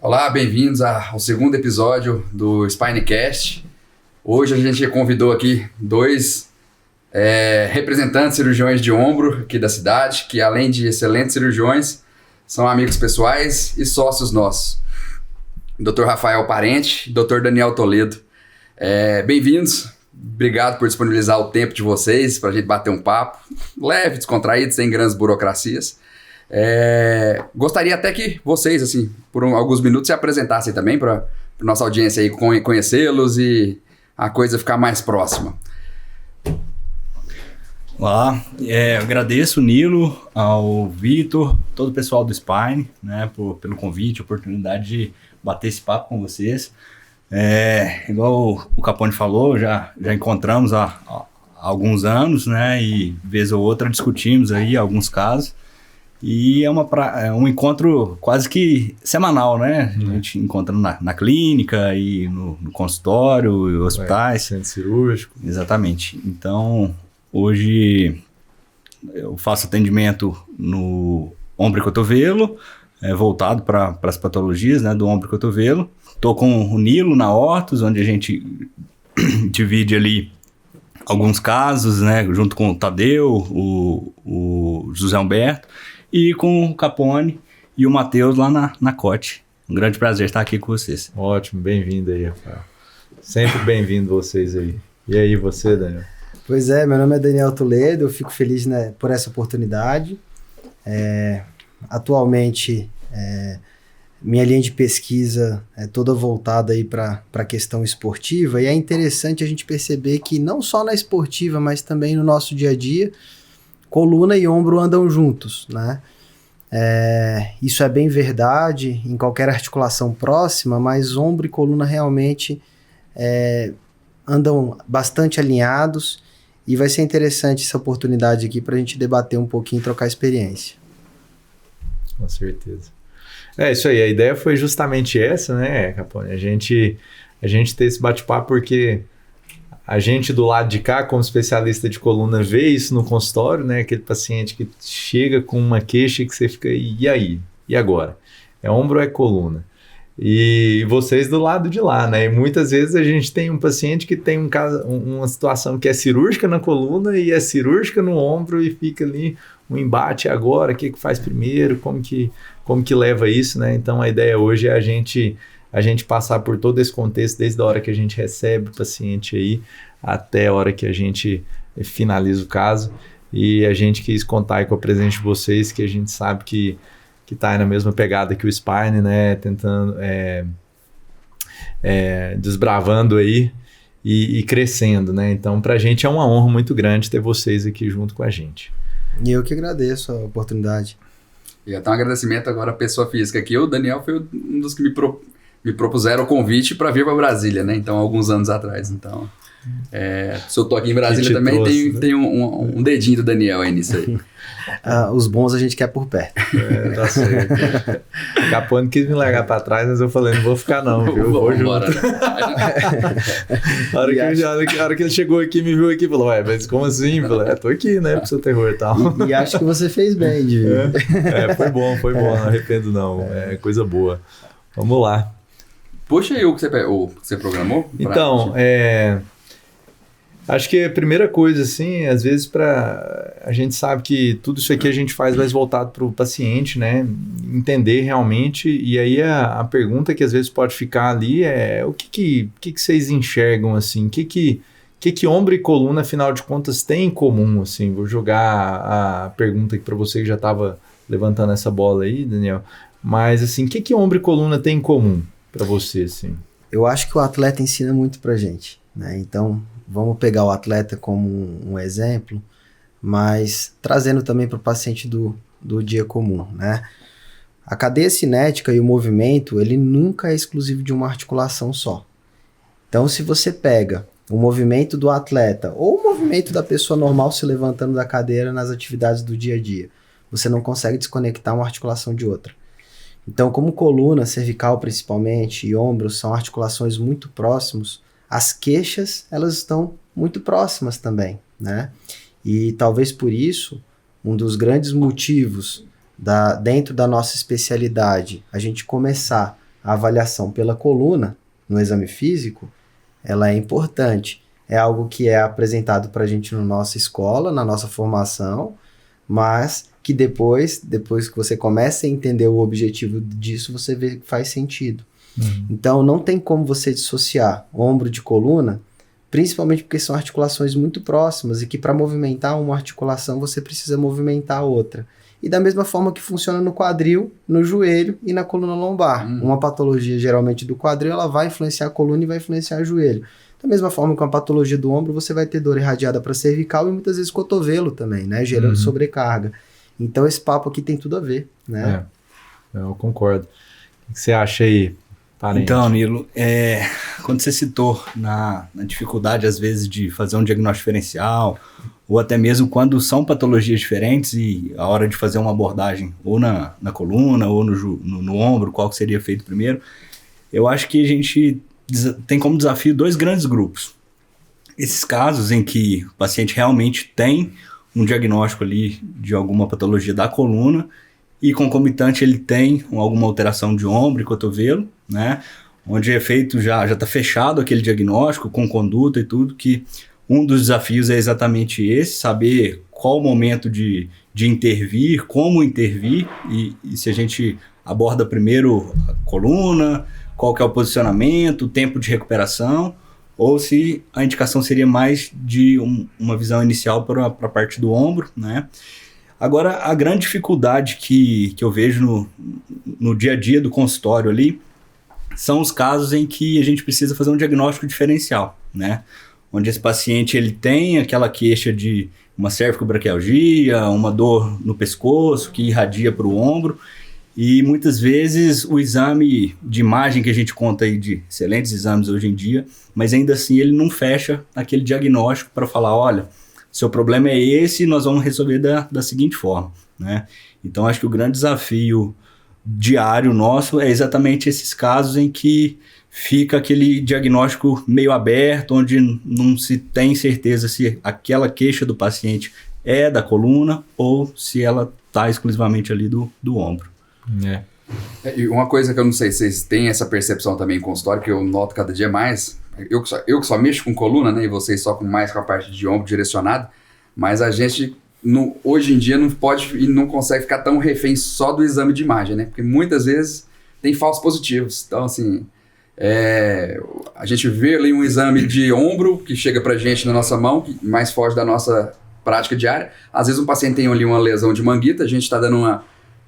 Olá, bem-vindos ao segundo episódio do Spinecast. Hoje a gente convidou aqui dois representantes cirurgiões de ombro aqui da cidade, que além de excelentes cirurgiões, são amigos pessoais e sócios nossos. Dr. Rafael Parente e Dr. Daniel Toledo. Bem-vindos, obrigado por disponibilizar o tempo de vocês para a gente bater um papo leve, descontraído, sem grandes burocracias. Gostaria até que vocês, assim, por alguns minutos se apresentassem também para a nossa audiência aí conhecê-los e a coisa ficar mais próxima. Olá, eu agradeço o Nilo, ao Vitor, todo o pessoal do Spine, né, pelo convite, oportunidade de bater esse papo com vocês. Igual o Capone falou, já encontramos há alguns anos, né, e vez ou outra discutimos aí alguns casos. E é um encontro quase que semanal, né? A gente encontra na clínica e no consultório e hospitais. Centro cirúrgico. Exatamente. Então, hoje eu faço atendimento no ombro e cotovelo, voltado para as patologias, né, do ombro e cotovelo. Estou com o Nilo na Ortos, onde a gente divide ali alguns casos, né, junto com o Tadeu, o José Humberto, e com o Capone e o Matheus lá na COT. Um grande prazer estar aqui com vocês. Ótimo, bem-vindo aí, Rafael. Sempre bem-vindo vocês aí. E aí, você, Daniel? Pois é, meu nome é Daniel Toledo, eu fico feliz, né, por essa oportunidade. Atualmente, minha linha de pesquisa é toda voltada aí para a questão esportiva, e é interessante a gente perceber que não só na esportiva, mas também no nosso dia a dia, coluna e ombro andam juntos, né? Isso é bem verdade em qualquer articulação próxima, mas ombro e coluna realmente andam bastante alinhados, e vai ser interessante essa oportunidade aqui para a gente debater um pouquinho e trocar experiência. Com certeza. Isso aí, a ideia foi justamente essa, né, Capone? A gente ter esse bate-papo porque a gente do lado de cá, como especialista de coluna, vê isso no consultório, né? Aquele paciente que chega com uma queixa que você fica, e aí? E agora? É ombro ou é coluna? E vocês do lado de lá, né? E muitas vezes a gente tem um paciente que tem uma situação que é cirúrgica na coluna e é cirúrgica no ombro e fica ali um embate agora, o que faz primeiro, como que leva isso, né? Então a ideia hoje é a gente passar por todo esse contexto, desde a hora que a gente recebe o paciente aí, até a hora que a gente finaliza o caso. E a gente quis contar aí com a presença de vocês, que a gente sabe que está aí na mesma pegada que o Spine, né? Tentando, desbravando aí e crescendo, né? Então, para a gente é uma honra muito grande ter vocês aqui junto com a gente. E eu que agradeço a oportunidade. E até um agradecimento agora à pessoa física aqui. O Daniel foi um dos que me propuseram o convite para vir para Brasília, né? Então, alguns anos atrás. Então, se eu tô aqui em Brasília também, trouxe, tem um dedinho do Daniel aí nisso aí. Os bons a gente quer por perto. Tá certo. O Capone quis me largar para trás, mas eu falei, não vou ficar não, viu? Vou embora. A hora que ele chegou aqui, me viu aqui e falou, mas como assim? Eu falei, tô aqui, né, pro seu terror e tal. E acho que você fez bem de vir. Foi bom, não arrependo não, é coisa boa. Vamos lá. Puxa aí o que você programou. Então, acho que a primeira coisa, assim, às vezes a gente sabe que tudo isso aqui a gente faz mais voltado para o paciente, né? Entender realmente, e aí a pergunta que às vezes pode ficar ali é o que vocês enxergam, assim? O que ombro e coluna, afinal de contas, tem em comum, assim? Vou jogar a pergunta aqui para você que já estava levantando essa bola aí, Daniel. Mas, assim, o que ombro e coluna tem em comum para você, assim? Eu acho que o atleta ensina muito pra gente, né? Então, vamos pegar o atleta como um exemplo, mas trazendo também para o paciente do dia comum, né? A cadeia cinética e o movimento, ele nunca é exclusivo de uma articulação só. Então, se você pega o movimento do atleta ou o movimento da pessoa normal se levantando da cadeira nas atividades do dia a dia, você não consegue desconectar uma articulação de outra. Então, como coluna, cervical principalmente, e ombros são articulações muito próximos, as queixas, elas estão muito próximas também, né? E talvez por isso, um dos grandes motivos dentro da nossa especialidade, a gente começar a avaliação pela coluna no exame físico, ela é importante. É algo que é apresentado para a gente na nossa escola, na nossa formação, mas que depois que você começa a entender o objetivo disso, você vê que faz sentido. Então, não tem como você dissociar ombro de coluna, principalmente porque são articulações muito próximas e que para movimentar uma articulação, você precisa movimentar a outra. E da mesma forma que funciona no quadril, no joelho e na coluna lombar. Uma patologia, geralmente, do quadril, ela vai influenciar a coluna e vai influenciar o joelho. Da mesma forma que uma patologia do ombro, você vai ter dor irradiada para cervical e muitas vezes cotovelo também, né? Gerando sobrecarga. Então, esse papo aqui tem tudo a ver, né? Eu concordo. O que você acha aí, parente? Então, Nilo, quando você citou na dificuldade, às vezes, de fazer um diagnóstico diferencial, ou até mesmo quando são patologias diferentes e a hora de fazer uma abordagem ou na coluna ou no ombro, qual que seria feito primeiro, eu acho que a gente tem como desafio 2 grandes grupos. Esses casos em que o paciente realmente tem um diagnóstico ali de alguma patologia da coluna e concomitante ele tem alguma alteração de ombro e cotovelo, né? Onde é feito, já está fechado aquele diagnóstico com conduta e tudo, que um dos desafios é exatamente esse, saber qual o momento de intervir, como intervir, e se a gente aborda primeiro a coluna, qual que é o posicionamento, o tempo de recuperação, ou se a indicação seria mais de uma visão inicial para a parte do ombro, né? Agora, a grande dificuldade que eu vejo no dia a dia do consultório ali são os casos em que a gente precisa fazer um diagnóstico diferencial, né? Onde esse paciente ele tem aquela queixa de uma cervicobraquialgia, uma dor no pescoço que irradia para o ombro, e muitas vezes o exame de imagem que a gente conta aí de excelentes exames hoje em dia, mas ainda assim ele não fecha aquele diagnóstico para falar, olha, seu problema é esse, nós vamos resolver da seguinte forma, né? Então acho que o grande desafio diário nosso é exatamente esses casos em que fica aquele diagnóstico meio aberto, onde não se tem certeza se aquela queixa do paciente é da coluna ou se ela está exclusivamente ali do ombro. E uma coisa que eu não sei se vocês têm essa percepção também em consultório, que eu noto cada dia mais, eu que só mexo com coluna, né, e vocês só mais com a parte de ombro direcionado, mas a gente hoje em dia não pode e não consegue ficar tão refém só do exame de imagem, né, porque muitas vezes tem falsos positivos. Então, assim, a gente vê ali um exame de ombro que chega pra gente na nossa mão, que mais foge da nossa prática diária. Às vezes um paciente tem ali uma lesão de manguita, a gente está dando uma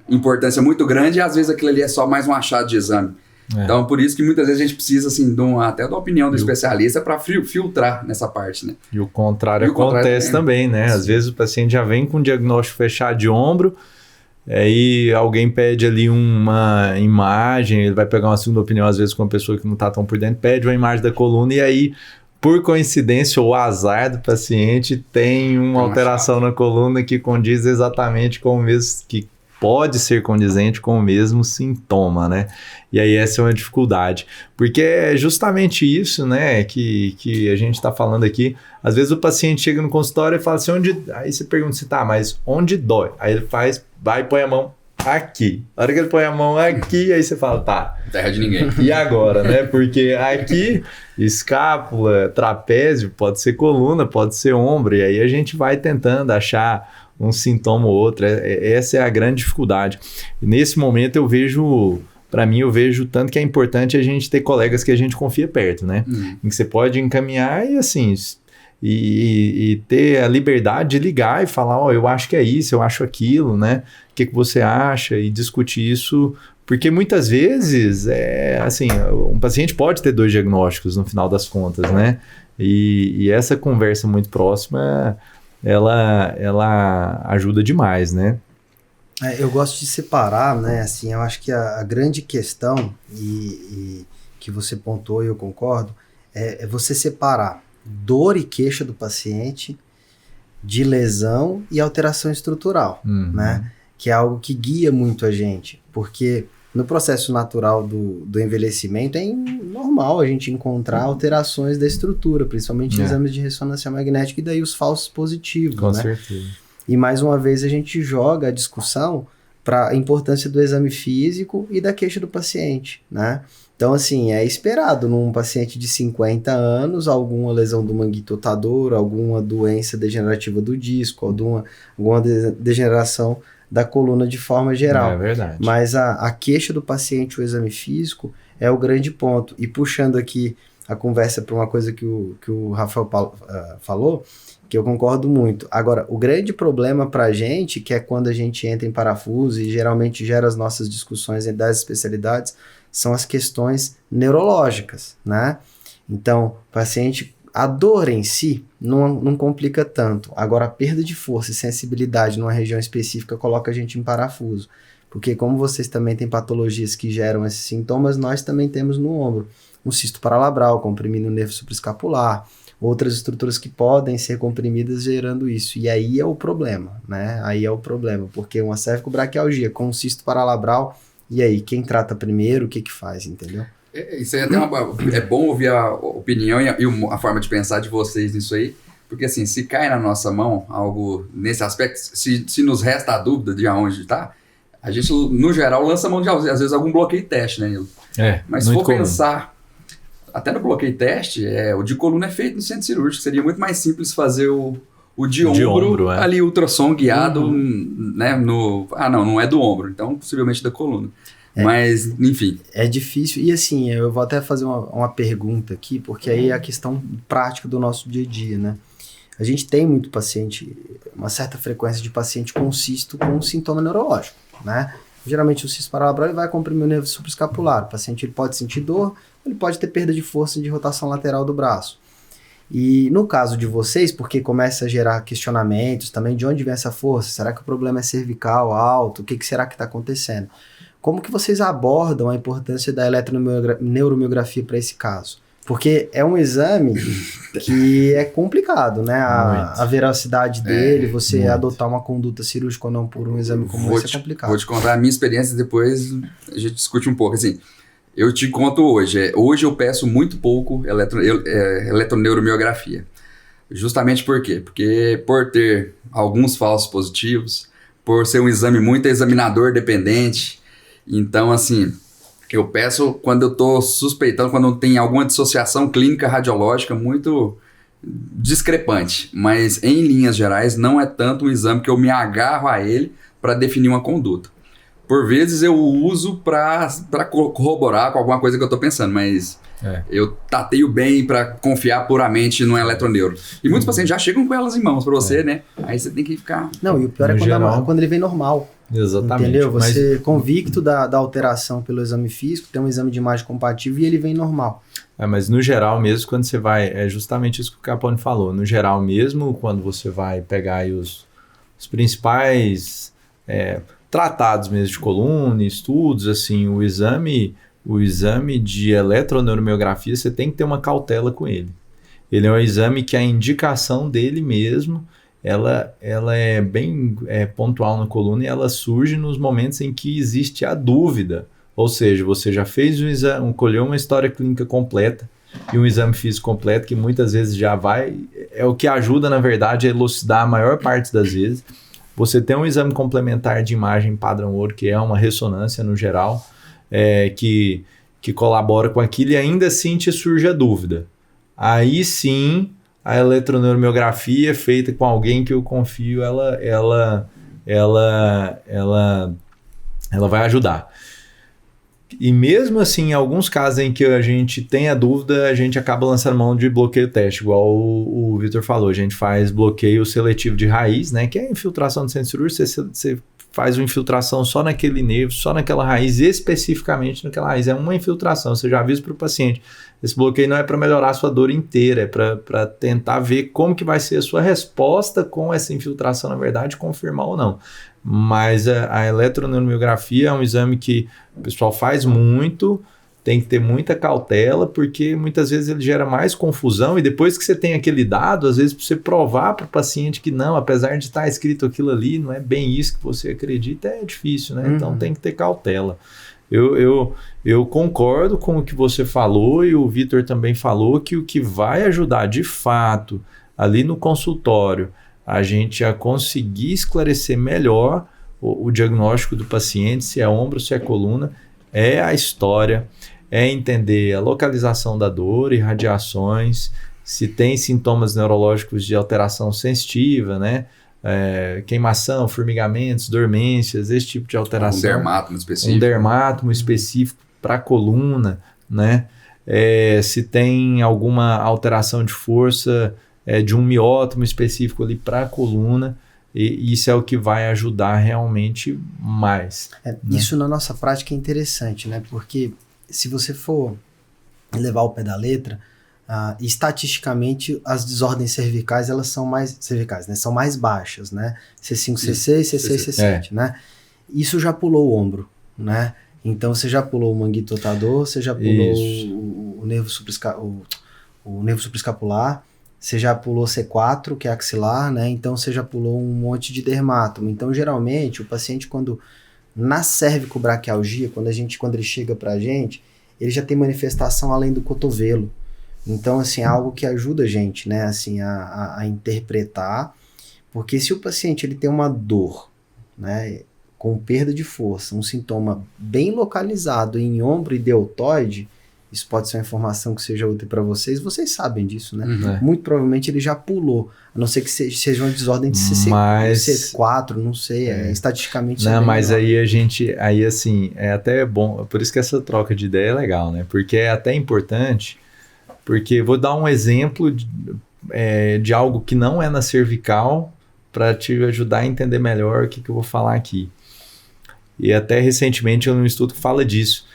importância muito grande e às vezes aquilo ali é só mais um achado de exame. Então, por isso que muitas vezes a gente precisa assim, até da opinião do especialista para filtrar nessa parte, né? E o contrário acontece também, né? Às vezes o paciente já vem com um diagnóstico fechado de ombro, aí alguém pede ali uma imagem, ele vai pegar uma segunda opinião, às vezes com uma pessoa que não está tão por dentro, pede uma imagem da coluna e aí, por coincidência ou azar do paciente, tem uma alteração na coluna que condiz exatamente com o mesmo, que pode ser condizente com o mesmo sintoma, né? E aí essa é uma dificuldade, porque é justamente isso, né, que a gente está falando aqui. Às vezes o paciente chega no consultório e fala assim, aí você pergunta se tá, mas onde dói? Aí ele vai e põe a mão aqui. Na hora que ele põe a mão aqui, aí você fala, tá. Terra de ninguém. E agora, né? Porque aqui, escápula, trapézio, pode ser coluna, pode ser ombro, e aí a gente vai tentando achar um sintoma ou outro. Essa é a grande dificuldade. E nesse momento eu vejo tanto que é importante a gente ter colegas que a gente confia perto, né? Em que você pode encaminhar e assim, e ter a liberdade de ligar e falar, eu acho que é isso, eu acho aquilo, né? O que você acha? E discutir isso, porque muitas vezes, um paciente pode ter 2 diagnósticos no final das contas, né? E essa conversa muito próxima, ela ajuda demais, né? Eu gosto de separar, né? Assim, eu acho que a grande questão, e que você pontuou e eu concordo, é você separar dor e queixa do paciente de lesão e alteração estrutural, né? Que é algo que guia muito a gente, porque no processo natural do envelhecimento é normal a gente encontrar alterações da estrutura, principalmente em exames de ressonância magnética, e daí os falsos positivos, Com né? certeza. E mais uma vez a gente joga a discussão para a importância do exame físico e da queixa do paciente, né? Então, assim, é esperado num paciente de 50 anos alguma lesão do manguito rotador, alguma doença degenerativa do disco, alguma degeneração da coluna de forma geral. É verdade. Mas a queixa do paciente, o exame físico, é o grande ponto. E puxando aqui a conversa para uma coisa que o Rafael falou, que eu concordo muito. Agora, o grande problema para a gente, que é quando a gente entra em parafuso e geralmente gera as nossas discussões das especialidades, são as questões neurológicas, né? Então, paciente, a dor em si não complica tanto. Agora, a perda de força e sensibilidade numa região específica coloca a gente em parafuso. Porque como vocês também têm patologias que geram esses sintomas, nós também temos no ombro um cisto paralabral, comprimindo o nervo supraescapular, outras estruturas que podem ser comprimidas gerando isso. E aí é o problema, né? Aí é o problema, porque uma cervicobraquialgia com um cisto paralabral, e aí, quem trata primeiro, o que faz, entendeu? Isso aí é bom ouvir a opinião e a forma de pensar de vocês nisso aí, porque assim, se cai na nossa mão algo nesse aspecto, se nos resta a dúvida de aonde está, a gente, no geral, lança a mão de, às vezes, algum bloqueio teste, né, Nilo? Mas se for pensar, até no bloqueio teste, o de coluna é feito no centro cirúrgico, seria muito mais simples fazer o de ombro ali, ultrassom guiado, né, não é do ombro, então possivelmente da coluna. Mas, enfim. É difícil, e assim, eu vou até fazer uma pergunta aqui, porque aí é a questão prática do nosso dia a dia, né? A gente tem muito paciente, uma certa frequência de paciente com cisto com um sintoma neurológico, né? Geralmente o cisto paralabral vai comprimir o nervo supraescapular, o paciente ele pode sentir dor, ele pode ter perda de força e de rotação lateral do braço. E no caso de vocês, porque começa a gerar questionamentos também, de onde vem essa força? Será que o problema é cervical, alto? O que será que está acontecendo? Como que vocês abordam a importância da eletroneuromiografia para esse caso? Porque é um exame que é complicado, né? A veracidade dele, você adotar uma conduta cirúrgica ou não por um exame como esse é complicado. Vou te contar a minha experiência, depois a gente discute um pouco. Assim, eu te conto hoje. Hoje eu peço muito pouco eletroneuromiografia. Justamente por quê? Porque por ter alguns falsos positivos, por ser um exame muito examinador dependente, então, assim, eu peço quando eu estou suspeitando, quando tem alguma dissociação clínica radiológica muito discrepante. Mas, em linhas gerais, não é tanto um exame que eu me agarro a ele para definir uma conduta. Por vezes, eu uso para corroborar com alguma coisa que eu estou pensando, mas eu tateio bem para confiar puramente no eletroneuro. E muitos pacientes já chegam com elas em mãos para você, né? Aí você tem que ficar... Não, e o pior é quando ele vem normal. Exatamente. Entendeu? Você convicto da alteração pelo exame físico, tem um exame de imagem compatível e ele vem normal. Mas no geral mesmo, quando você vai... É justamente isso que o Capone falou. No geral mesmo, quando você vai pegar aí os principais tratados mesmo de coluna, estudos, assim, o exame de eletroneuromiografia, você tem que ter uma cautela com ele. Ele é um exame que a indicação dele mesmo... Ela é bem pontual na coluna e ela surge nos momentos em que existe a dúvida. Ou seja, você já fez um exame, colheu uma história clínica completa e um exame físico completo, que muitas vezes já vai... É o que ajuda, na verdade, a elucidar a maior parte das vezes. Você tem um exame complementar de imagem padrão ouro, que é uma ressonância no geral, que colabora com aquilo e ainda assim te surge a dúvida. Aí sim... A eletroneuromiografia feita com alguém que eu confio, ela vai ajudar. E mesmo assim, em alguns casos em que a gente tem a dúvida, a gente acaba lançando mão de bloqueio teste, igual o Vitor falou. A gente faz bloqueio seletivo de raiz, né, que é a infiltração do centro cirúrgico. Você faz uma infiltração só naquele nervo, só naquela raiz, especificamente naquela raiz. É uma infiltração, você já avisa para o paciente. Esse bloqueio não é para melhorar a sua dor inteira, é para tentar ver como que vai ser a sua resposta com essa infiltração, na verdade, confirmar ou não. Mas a eletroneuromiografia é um exame que o pessoal faz muito, tem que ter muita cautela, porque muitas vezes ele gera mais confusão e depois que você tem aquele dado, às vezes para você provar para o paciente que não, apesar de estar escrito aquilo ali, não é bem isso que você acredita, é difícil, né? Então tem que ter cautela. Eu concordo com o que você falou e o Vitor também falou que o que vai ajudar de fato ali no consultório a gente a conseguir esclarecer melhor o diagnóstico do paciente, se é ombro, se é coluna, é a história, é entender a localização da dor, irradiações, se tem sintomas neurológicos de alteração sensitiva, né? Queimação, formigamentos, dormências, esse tipo de alteração. Um dermátomo específico para a coluna, né? Se tem alguma alteração de força de um miótomo específico ali para a coluna, e isso é o que vai ajudar realmente mais. Né? Isso na nossa prática é interessante, né? Porque se você for levar ao pé da letra, estatisticamente as desordens cervicais, elas são mais cervicais, né? São mais baixas, né? C5, C6, C6, C7, né? Isso já pulou o ombro, né? Então você já pulou o manguito rotador, você já pulou o nervo supraescapular, você já pulou C4, que é axilar, né? Então você já pulou um monte de dermátomo. Então geralmente o paciente, quando na cervicobraquialgia, quando ele chega pra gente, ele já tem manifestação além do cotovelo. Então, assim, é algo que ajuda a gente, né, assim, a interpretar, porque se o paciente ele tem uma dor, né, com perda de força, um sintoma bem localizado em ombro e deltoide, isso pode ser uma informação que seja útil para vocês sabem disso, né? Muito provavelmente ele já pulou, a não ser que seja uma desordem de C4, não sei, estatisticamente... Não, mas aí aí assim, é até bom, por isso que essa troca de ideia é legal, né? Porque é até importante, porque vou dar um exemplo de algo que não é na cervical para te ajudar a entender melhor o que eu vou falar aqui. E até recentemente eu li um estudo que fala disso.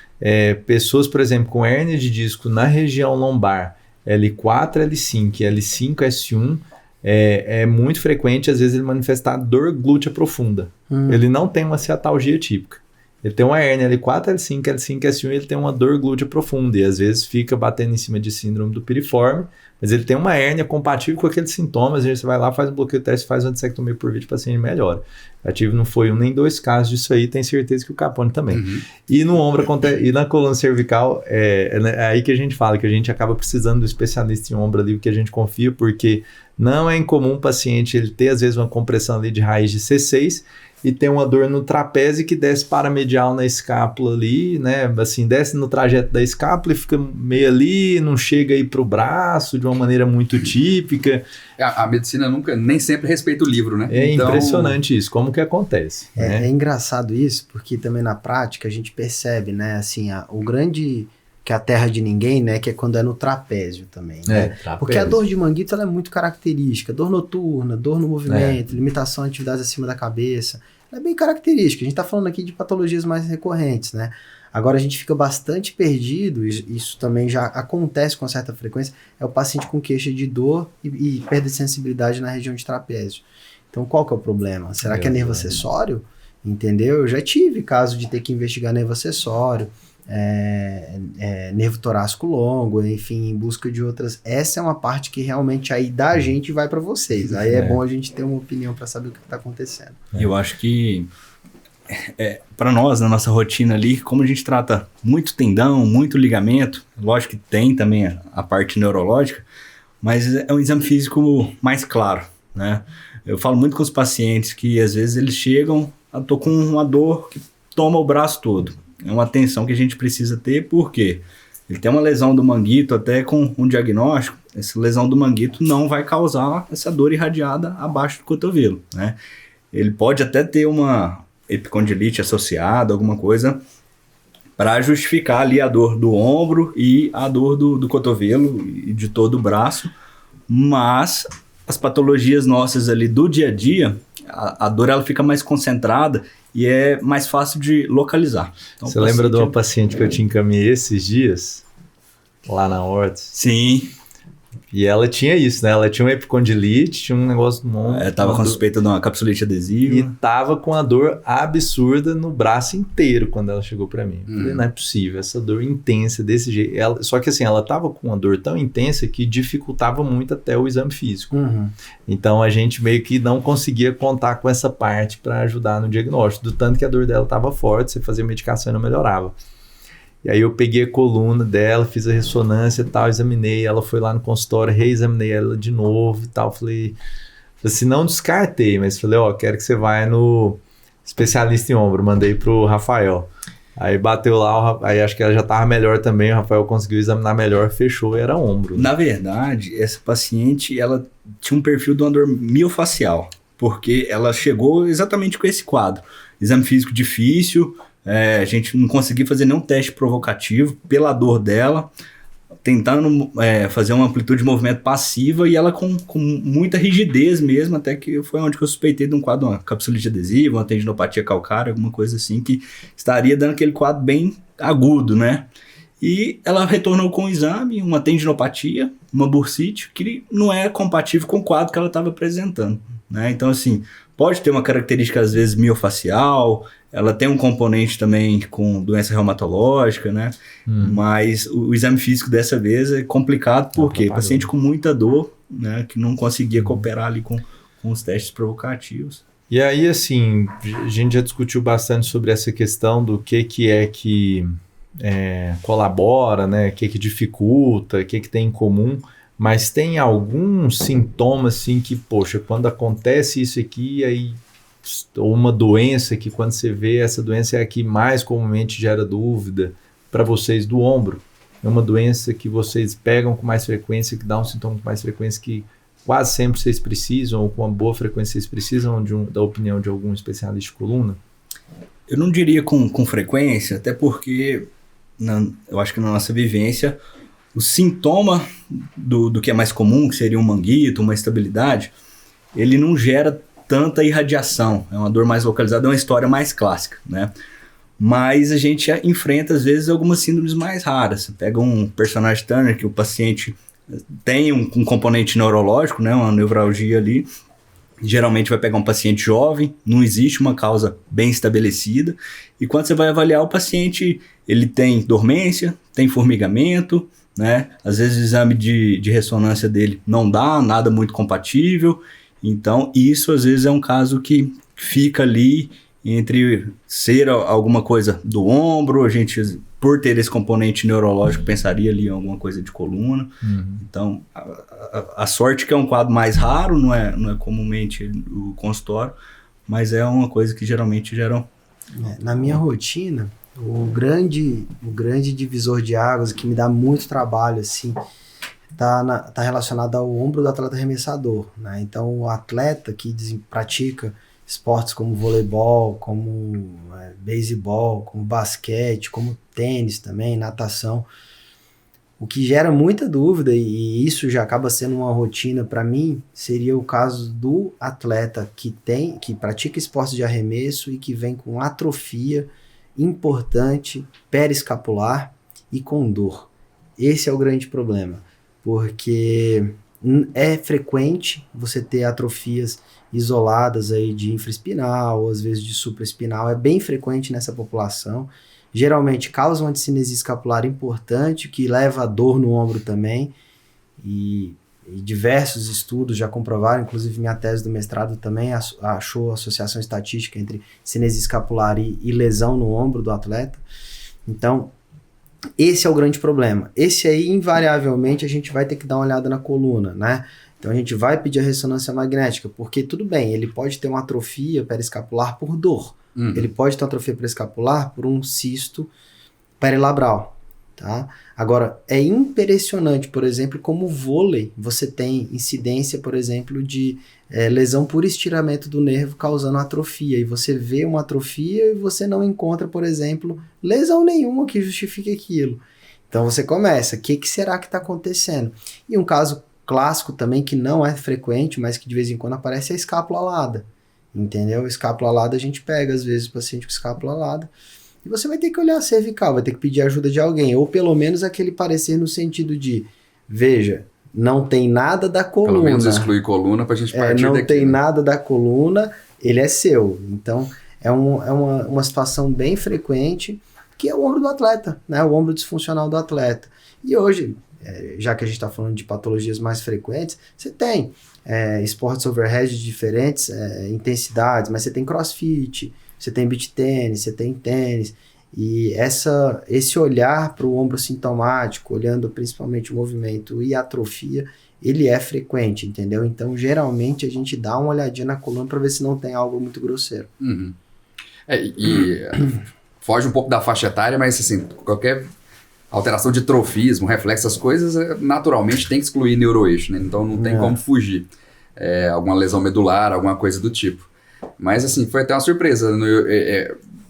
Pessoas, por exemplo, com hérnia de disco na região lombar, L4, L5 e L5, S1, é muito frequente, às vezes, ele manifestar dor glútea profunda. Ele não tem uma ciatalgia típica. Ele tem uma hérnia L4, L5, L5, S1 e ele tem uma dor glútea profunda. E às vezes fica batendo em cima de síndrome do piriforme, mas ele tem uma hérnia compatível com aqueles sintomas. Você vai lá, faz um bloqueio teste, faz uma dissectomia por vídeo, o paciente melhora. Já tive, não foi um nem dois casos disso aí, tenho certeza que o Capone também. E no ombro acontece, e na coluna cervical, é aí que a gente fala, que a gente acaba precisando do especialista em ombro ali, que a gente confia, porque não é incomum o paciente ele ter às vezes uma compressão ali de raiz de C6, e tem uma dor no trapézio que desce paramedial na escápula ali, né? Assim, desce no trajeto da escápula e fica meio ali, não chega aí pro braço de uma maneira muito típica. A medicina nem sempre respeita o livro, né? Então, impressionante isso, como que acontece. É engraçado isso, porque também na prática a gente percebe, né? Assim, o grande... que é a terra de ninguém, né? Que é quando é no trapézio também, né? Trapézio. Porque a dor de manguito ela é muito característica. Dor noturna, dor no movimento, limitação de atividades acima da cabeça. Ela é bem característica. A gente tá falando aqui de patologias mais recorrentes, né? Agora a gente fica bastante perdido, isso também já acontece com certa frequência, é o paciente com queixa de dor e perda de sensibilidade na região de trapézio. Então qual que é o problema? Será que é nervo acessório? Entendeu? Eu já tive caso de ter que investigar nervo acessório, nervo torácico longo, enfim, em busca de outras. Essa é uma parte que realmente aí da gente vai para vocês. Aí é bom a gente ter uma opinião para saber o que está acontecendo. E eu acho que para nós, na nossa rotina ali, como a gente trata muito tendão, muito ligamento, lógico que tem também a parte neurológica, mas é um exame físico mais claro, né? Eu falo muito com os pacientes que às vezes eles chegam, tô com uma dor que toma o braço todo. É uma atenção que a gente precisa ter, porque ele tem uma lesão do manguito, até com um diagnóstico, essa lesão do manguito não vai causar essa dor irradiada abaixo do cotovelo, né? Ele pode até ter uma epicondilite associada, alguma coisa, para justificar ali a dor do ombro e a dor do cotovelo e de todo o braço, mas as patologias nossas ali do dia a dia, a dor ela fica mais concentrada e é mais fácil de localizar. Então, você lembra de uma paciente que eu te encaminhei esses dias? Lá na Horta? Sim. E ela tinha isso, né? Ela tinha uma epicondilite, tinha um negócio no ombro. Tava com suspeita de uma capsulite adesiva. E tava com a dor absurda no braço inteiro quando ela chegou pra mim. Eu falei, não é possível, essa dor intensa desse jeito. Só que assim, ela tava com uma dor tão intensa que dificultava muito até o exame físico. Então a gente meio que não conseguia contar com essa parte para ajudar no diagnóstico. Do tanto que a dor dela tava forte, você fazia medicação e não melhorava. E aí eu peguei a coluna dela, fiz a ressonância e tal, examinei, ela foi lá no consultório, reexaminei ela de novo e tal, falei assim, não descartei, mas falei, quero que você vá no especialista em ombro, mandei pro Rafael. Aí bateu lá, aí acho que ela já tava melhor também, o Rafael conseguiu examinar melhor, fechou e era ombro. Né? Na verdade, essa paciente, ela tinha um perfil de uma dor miofacial, porque ela chegou exatamente com esse quadro. Exame físico difícil, a gente não conseguia fazer nenhum teste provocativo pela dor dela, tentando fazer uma amplitude de movimento passiva e ela com muita rigidez mesmo, até que foi onde que eu suspeitei de um quadro, uma capsulite adesiva, uma tendinopatia calcária, alguma coisa assim, que estaria dando aquele quadro bem agudo, né? E ela retornou com o exame, uma tendinopatia, uma bursite, que não é compatível com o quadro que ela estava apresentando, né? Então, assim, pode ter uma característica, às vezes, miofacial, ela tem um componente também com doença reumatológica, né? Mas o exame físico dessa vez é complicado porque paciente com muita dor, né? Que não conseguia cooperar ali com os testes provocativos. E aí, assim, a gente já discutiu bastante sobre essa questão do que colabora, né? O que dificulta, o que tem em comum. Mas tem algum sintoma, assim, que, poxa, quando acontece isso aqui, aí... ou uma doença que quando você vê essa doença é a que mais comumente gera dúvida para vocês do ombro. É uma doença que vocês pegam com mais frequência, que dá um sintoma com mais frequência, que quase sempre vocês precisam, ou com uma boa frequência vocês precisam da opinião de algum especialista de coluna? Eu não diria com frequência, até porque eu acho que na nossa vivência o sintoma do que é mais comum, que seria um manguito, uma instabilidade, ele não gera tanta irradiação, é uma dor mais localizada, é uma história mais clássica, né? Mas a gente enfrenta, às vezes, algumas síndromes mais raras. Você pega um personagem Turner, que o paciente tem um componente neurológico, né? Uma neuralgia ali. Geralmente vai pegar um paciente jovem, não existe uma causa bem estabelecida. E quando você vai avaliar o paciente, ele tem dormência, tem formigamento, né? Às vezes o exame de ressonância dele não dá, nada muito compatível. Então, isso às vezes é um caso que fica ali entre ser alguma coisa do ombro, a gente, por ter esse componente neurológico, pensaria ali em alguma coisa de coluna. Então, a sorte que é um quadro mais raro, não é comumente o consultório, mas é uma coisa que geralmente geram... Na minha rotina, o grande divisor de águas que me dá muito trabalho, assim, tá relacionado ao ombro do atleta arremessador, né? Então, o atleta que pratica esportes como voleibol, como beisebol, como basquete, como tênis também, natação, o que gera muita dúvida, e isso já acaba sendo uma rotina para mim, seria o caso do atleta que pratica esportes de arremesso e que vem com atrofia importante, periescapular e com dor. Esse é o grande problema, porque é frequente você ter atrofias isoladas aí de infraespinal, ou às vezes de supraespinal, é bem frequente nessa população. Geralmente causa uma discinesia escapular importante, que leva a dor no ombro também, e diversos estudos já comprovaram, inclusive minha tese do mestrado também achou associação estatística entre cinesia escapular e lesão no ombro do atleta. Então, esse é o grande problema. Esse aí, invariavelmente, a gente vai ter que dar uma olhada na coluna, né? Então, a gente vai pedir a ressonância magnética, porque tudo bem, ele pode ter uma atrofia periescapular por dor. Ele pode ter uma atrofia periescapular por um cisto perilabral, tá? Agora, é impressionante, por exemplo, como o vôlei, você tem incidência, por exemplo, de lesão por estiramento do nervo causando atrofia. E você vê uma atrofia e você não encontra, por exemplo, lesão nenhuma que justifique aquilo. Então você começa, o que será que está acontecendo? E um caso clássico também, que não é frequente, mas que de vez em quando aparece, é a escápula alada. Entendeu? Escápula alada a gente pega, às vezes, o paciente com escápula alada. E você vai ter que olhar a cervical, vai ter que pedir ajuda de alguém. Ou pelo menos aquele parecer no sentido de, veja, não tem nada da coluna. Pelo menos excluir coluna pra gente partir não daqui. Tem nada da coluna, ele é seu. Então, é uma situação bem frequente, que é o ombro do atleta, né? O ombro disfuncional do atleta. E hoje, já que a gente está falando de patologias mais frequentes, você tem esportes overhead de diferentes intensidades, mas você tem crossfit, você tem beach tênis, você tem tênis, e esse olhar para o ombro sintomático, olhando principalmente o movimento e a atrofia, ele é frequente, entendeu? Então, geralmente, a gente dá uma olhadinha na coluna para ver se não tem algo muito grosseiro. Foge um pouco da faixa etária, mas assim, qualquer alteração de trofismo, reflexo, essas coisas, naturalmente tem que excluir neuroeixo, né? Então não tem como fugir. Alguma lesão medular, alguma coisa do tipo. Mas assim, foi até uma surpresa.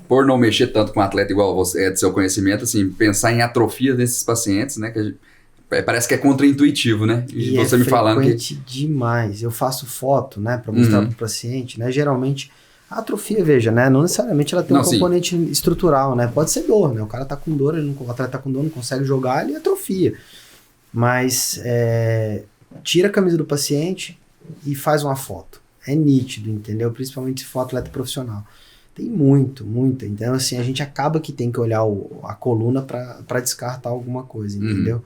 Por não mexer tanto com atleta igual você, de seu conhecimento, assim, pensar em atrofia desses pacientes, né? Parece que é contraintuitivo, né? E você me falando que... frequente demais. Eu faço foto, né? Para mostrar para o paciente, né? Geralmente, a atrofia, veja, né? Não necessariamente ela tem um componente estrutural, né? Pode ser dor, né? O cara tá com dor, o atleta tá com dor, não consegue jogar, ele atrofia. Mas tira a camisa do paciente e faz uma foto. É nítido, entendeu? Principalmente se for atleta profissional. Tem muita. Então, assim, a gente acaba que tem que olhar a coluna para descartar alguma coisa, entendeu?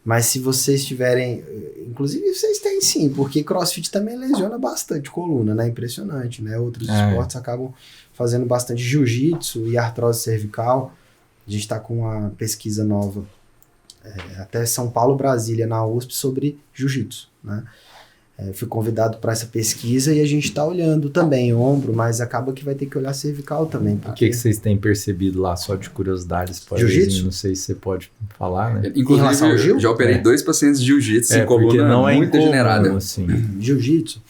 Mas se vocês tiverem... Inclusive, vocês têm sim, porque CrossFit também lesiona bastante coluna, né? Impressionante, né? Outros esportes acabam fazendo bastante jiu-jitsu e artrose cervical. A gente está com uma pesquisa nova, até São Paulo, Brasília, na USP, sobre jiu-jitsu, né? Fui convidado para essa pesquisa e a gente está olhando também ombro, mas acaba que vai ter que olhar cervical também. Porque... O que vocês têm percebido lá, só de curiosidade? Jiu-jitsu? Não sei se você pode falar, né? Inclusive, eu já operei 2 pacientes de jiu-jitsu em coluna não é muito degenerada. Assim. Jiu-jitsu,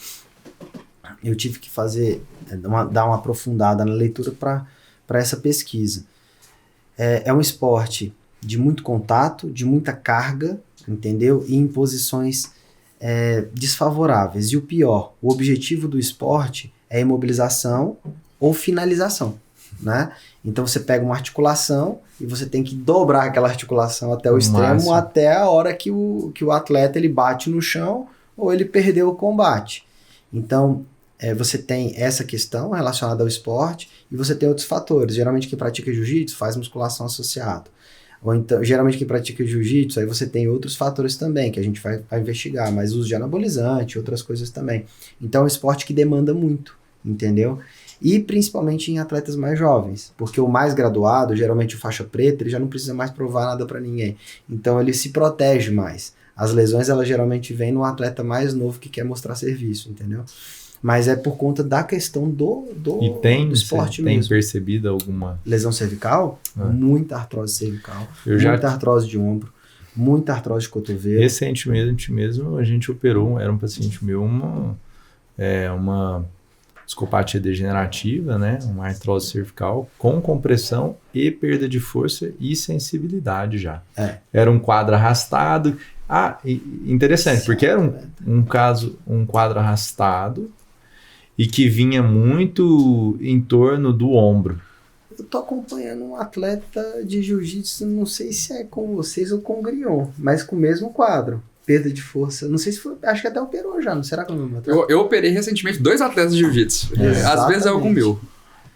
eu tive que dar uma aprofundada na leitura para essa pesquisa. É um esporte de muito contato, de muita carga, entendeu? E em posições... desfavoráveis. E o pior, o objetivo do esporte é imobilização ou finalização, né? Então você pega uma articulação e você tem que dobrar aquela articulação até o extremo, máximo. Até a hora que o atleta ele bate no chão ou ele perdeu o combate. Então você tem essa questão relacionada ao esporte e você tem outros fatores. Geralmente quem pratica jiu-jitsu faz musculação associada. Ou então, geralmente quem pratica jiu-jitsu, aí você tem outros fatores também, que a gente vai investigar, mas uso de anabolizante, outras coisas também. Então é um esporte que demanda muito, entendeu? E principalmente em atletas mais jovens, porque o mais graduado, geralmente o faixa preta, ele já não precisa mais provar nada para ninguém. Então ele se protege mais. As lesões, elas geralmente vêm no atleta mais novo que quer mostrar serviço, entendeu? Mas é por conta da questão do esporte mesmo. Tem percebido alguma... Lesão cervical? Muita artrose cervical, muita artrose de ombro, muita artrose de cotovelo. Recentemente mesmo a gente operou, era um paciente meu, uma discopatia degenerativa, né? Uma artrose cervical com compressão e perda de força e sensibilidade já. Era um quadro arrastado. Interessante, porque era um quadro arrastado e que vinha muito em torno do ombro. Eu tô acompanhando um atleta de jiu-jitsu, não sei se é com vocês ou com o Grion, mas com o mesmo quadro. Perda de força. Não sei se foi, acho que até operou já, não será que é o mesmo atleta? Eu operei recentemente 2 atletas de jiu-jitsu. Às vezes é algum meu.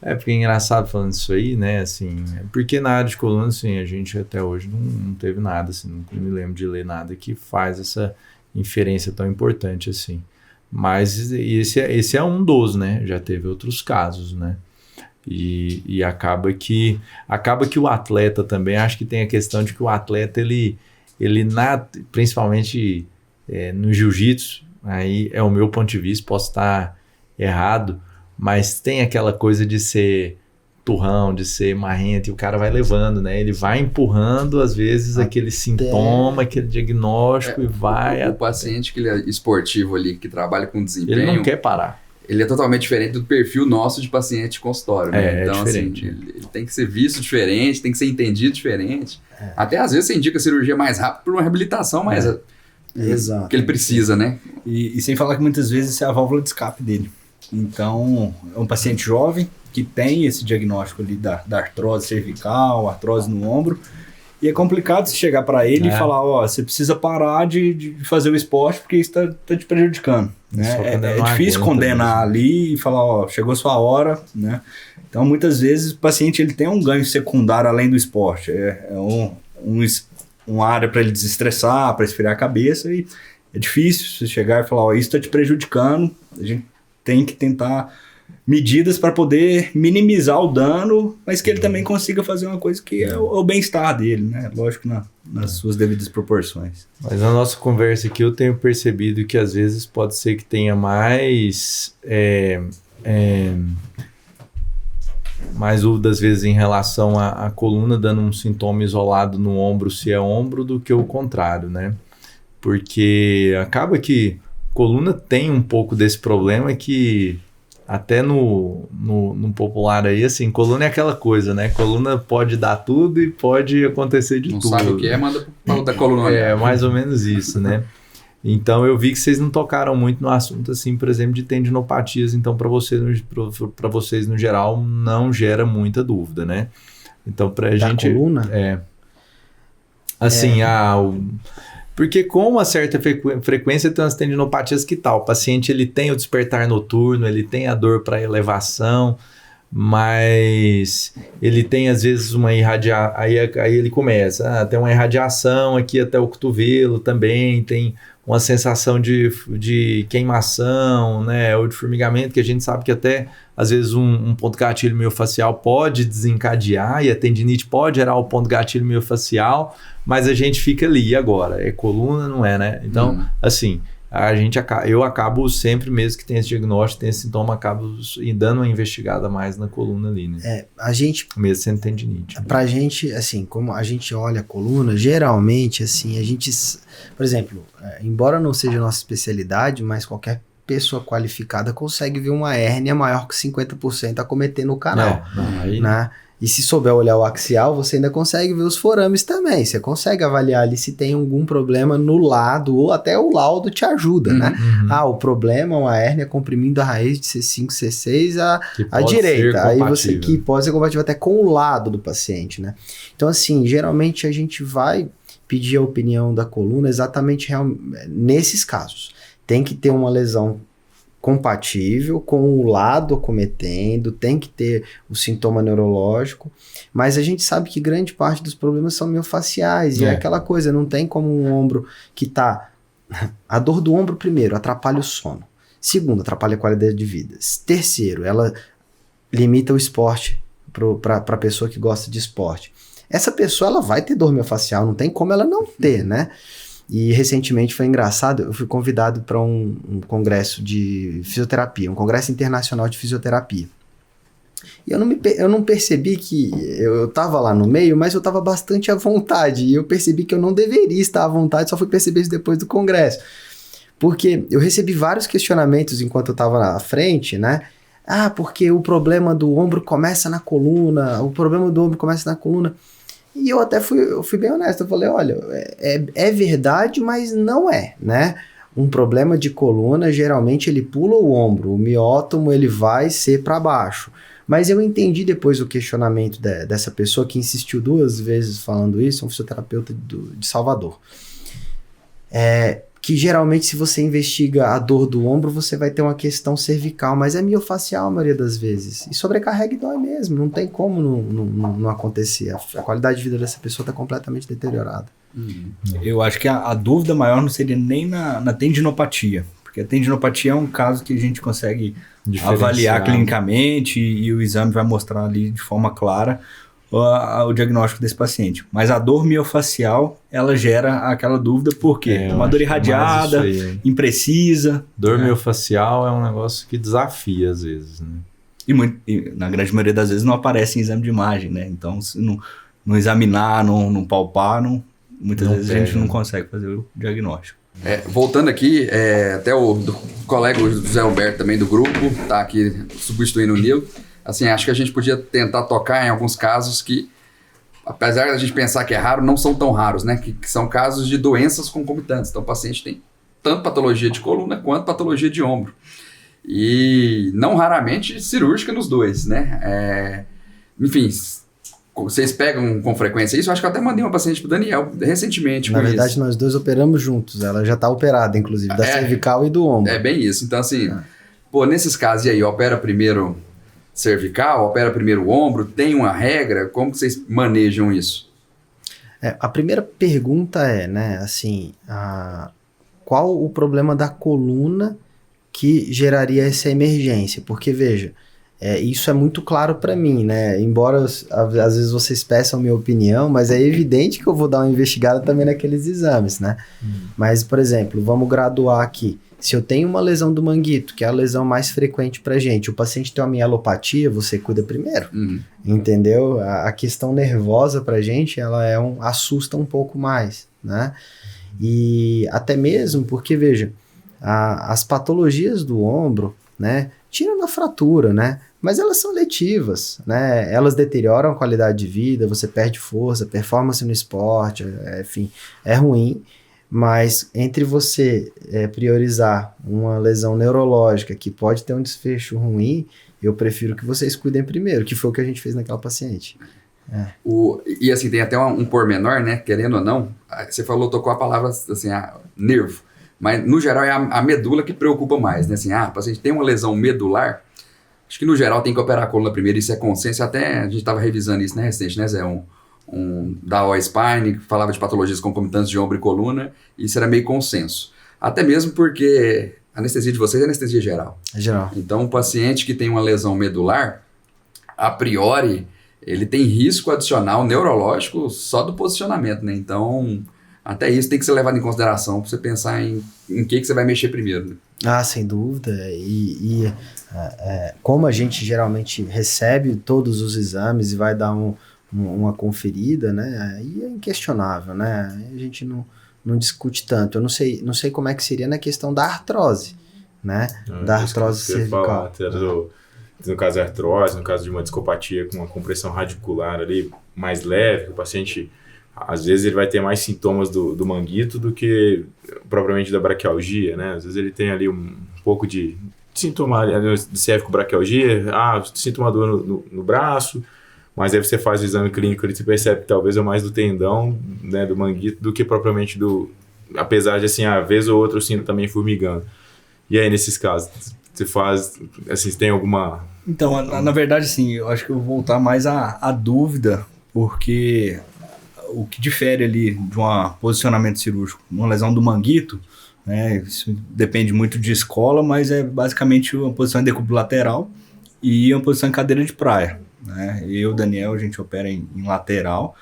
Porque é engraçado falando isso aí, né, assim, porque na área de coluna, assim, a gente até hoje não teve nada, assim, não me lembro de ler nada que faz essa inferência tão importante, assim. Mas esse é um dos, né, já teve outros casos, né, e acaba que o atleta também, acho que tem a questão de que o atleta, ele principalmente no jiu-jitsu, aí é o meu ponto de vista, posso estar errado, mas tem aquela coisa de ser turrão, de ser marrento, e o cara vai levando, né? Ele vai empurrando, às vezes, aquele sintoma, aquele diagnóstico e vai... O paciente que ele é esportivo ali, que trabalha com desempenho... Ele não quer parar. Ele é totalmente diferente do perfil nosso de paciente consultório, né? Então, diferente. Assim, ele tem que ser visto diferente, tem que ser entendido diferente. Até, às vezes, você indica a cirurgia mais rápido por uma reabilitação mais... Exato. Que ele precisa, né? E sem falar que muitas vezes isso é a válvula de escape dele. Então, é um paciente jovem que tem esse diagnóstico ali da artrose cervical, artrose no ombro, e é complicado se chegar para ele e falar, você precisa parar de fazer o esporte porque isso tá te prejudicando. Né? É difícil condenar ali e falar, chegou a sua hora, né? Então, muitas vezes, o paciente ele tem um ganho secundário além do esporte. Uma área para ele desestressar, para esfriar a cabeça, e é difícil você chegar e falar, isso está te prejudicando, a gente tem que tentar medidas para poder minimizar o dano, mas que ele também consiga fazer uma coisa que é o bem-estar dele, né? Lógico, nas suas devidas proporções. Mas na nossa conversa aqui eu tenho percebido que às vezes pode ser que tenha mais mais dúvida às vezes em relação à coluna, dando um sintoma isolado no ombro, se é ombro, do que o contrário, né? Porque acaba que coluna tem um pouco desse problema que até no popular aí, assim, coluna é aquela coisa, né? Coluna pode dar tudo e pode acontecer de Não tudo. Não sabe o que é, manda para da coluna. É mais ou menos isso, né? Então eu vi que vocês não tocaram muito no assunto, assim, por exemplo, de tendinopatias. Então para vocês no geral não gera muita dúvida, né? Então pra gente... coluna? Assim, porque com uma certa frequência tem umas tendinopatias que tal. O paciente ele tem o despertar noturno, ele tem a dor para elevação, mas ele tem às vezes uma irradiação, aí ele começa, tem uma irradiação aqui até o cotovelo também, tem uma sensação de queimação, né, ou de formigamento, que a gente sabe que até às vezes um ponto gatilho miofascial pode desencadear, e a tendinite pode gerar o ponto gatilho miofascial, mas a gente fica ali, e agora? É coluna, não é, né? Então, assim, eu acabo sempre, mesmo que tenha esse diagnóstico, tenha esse sintoma, acabo dando uma investigada mais na coluna ali, né? A gente... Mesmo sendo tendinite. Pra gente, assim, como a gente olha a coluna, geralmente, assim, a gente... Por exemplo, embora não seja a nossa especialidade, mas qualquer pessoa qualificada consegue ver uma hérnia maior que 50% acometendo o canal, né? E se souber olhar o axial, você ainda consegue ver os forames também. Você consegue avaliar ali se tem algum problema no lado, ou até o laudo te ajuda, né? O problema é uma hérnia comprimindo a raiz de C5, C6 à direita. Aí que pode ser compatível até com o lado do paciente, né? Então, assim, geralmente a gente vai pedir a opinião da coluna exatamente nesses casos. Tem que ter uma lesão compatível com o lado acometendo, tem que ter o sintoma neurológico, mas a gente sabe que grande parte dos problemas são miofaciais, e é aquela coisa, não tem como um ombro que tá... A dor do ombro, primeiro, atrapalha o sono. Segundo, atrapalha a qualidade de vida. Terceiro, ela limita o esporte para a pessoa que gosta de esporte. Essa pessoa, ela vai ter dor miofacial, não tem como ela não ter, né? E recentemente foi engraçado, eu fui convidado para um congresso de fisioterapia, um congresso internacional de fisioterapia. E eu não percebi que eu estava lá no meio, mas eu estava bastante à vontade. E eu percebi que eu não deveria estar à vontade, só fui perceber isso depois do congresso. Porque eu recebi vários questionamentos enquanto eu estava na frente, né? Porque o problema do ombro começa na coluna, o problema do ombro começa na coluna. E eu até fui bem honesto, eu falei, olha, é verdade, mas não é, né? Um problema de coluna, geralmente ele pula o ombro, o miótomo ele vai ser para baixo. Mas eu entendi depois o questionamento dessa pessoa que insistiu 2 vezes falando isso, um fisioterapeuta de Salvador. Que geralmente se você investiga a dor do ombro, você vai ter uma questão cervical, mas é miofacial a maioria das vezes. E sobrecarrega e dói mesmo, não tem como não acontecer. A qualidade de vida dessa pessoa está completamente deteriorada. Eu acho que a dúvida maior não seria nem na tendinopatia, porque a tendinopatia é um caso que a gente consegue avaliar clinicamente e o exame vai mostrar ali de forma clara o diagnóstico desse paciente. Mas a dor miofacial, ela gera aquela dúvida porque uma dor irradiada, imprecisa. Dor miofacial é um negócio que desafia às vezes, né? E na grande maioria das vezes não aparece em exame de imagem, né? Então, se não examinar, não palpar, muitas vezes a gente não consegue fazer o diagnóstico. Voltando aqui, até o colega José Alberto também do grupo, tá aqui substituindo o Nilo. Assim, acho que a gente podia tentar tocar em alguns casos que, apesar da gente pensar que é raro, não são tão raros, né? Que são casos de doenças concomitantes. Então, o paciente tem tanto patologia de coluna quanto patologia de ombro. E não raramente cirúrgica nos dois, né? Enfim, vocês pegam com frequência isso? Eu acho que eu até mandei uma paciente pro Daniel recentemente. Na verdade, nós dois operamos juntos. Ela já está operada, inclusive, da cervical e do ombro. É bem isso. Então, assim, nesses casos, e aí, opera primeiro cervical, opera primeiro o ombro, tem uma regra? Como que vocês manejam isso? A primeira pergunta né, assim, qual o problema da coluna que geraria essa emergência? Porque, veja, isso é muito claro para mim, né? Embora às vezes vocês peçam minha opinião, mas é evidente que eu vou dar uma investigada também naqueles exames, né? Mas, por exemplo, vamos graduar aqui. Se eu tenho uma lesão do manguito, que é a lesão mais frequente pra gente, o paciente tem uma mielopatia, você cuida primeiro, entendeu? A questão nervosa pra gente, ela assusta um pouco mais, né? E até mesmo porque, veja, as patologias do ombro, né, tiram a fratura, né? Mas elas são letivas, né? Elas deterioram a qualidade de vida, você perde força, performance no esporte, enfim, é ruim. Mas entre você priorizar uma lesão neurológica que pode ter um desfecho ruim, eu prefiro que vocês cuidem primeiro, que foi o que a gente fez naquela paciente. E assim, tem até um pormenor, né? Querendo ou não, você tocou a palavra assim, nervo. Mas no geral é a medula que preocupa mais, né? Assim, o paciente tem uma lesão medular, acho que no geral tem que operar a coluna primeiro, isso é consenso. Até a gente estava revisando isso, né, recente, né, Zé? Da O-Spine, que falava de patologias concomitantes de ombro e coluna, e isso era meio consenso. Até mesmo porque a anestesia de vocês é anestesia geral. É geral. Então, o paciente que tem uma lesão medular, a priori, ele tem risco adicional neurológico só do posicionamento, né? Então, até isso tem que ser levado em consideração para você pensar em que você vai mexer primeiro, né? Sem dúvida. Como a gente geralmente recebe todos os exames e vai dar uma conferida, né? Aí é inquestionável, né? Aí a gente não discute tanto. Eu não sei como é que seria na questão da artrose, né? Da artrose cervical. No caso da artrose, no caso de uma discopatia com uma compressão radicular ali mais leve, que o paciente, às vezes ele vai ter mais sintomas do manguito do que propriamente da braquialgia, né? Às vezes ele tem ali um pouco de sintoma de cervicobraquialgia, sinto uma dor no braço, mas aí você faz o exame clínico e você percebe que talvez é mais do tendão, né, do manguito, do que propriamente apesar de, assim, vez ou outra eu sinto também formigando. E aí, nesses casos, você faz, assim, você tem alguma... Então, na verdade, assim, eu acho que eu vou voltar mais à dúvida, porque o que difere ali de um posicionamento cirúrgico, uma lesão do manguito, né, isso depende muito de escola, mas é basicamente uma posição em decúbito lateral e uma posição em cadeira de praia. Né? Eu e o Daniel, a gente opera em lateral,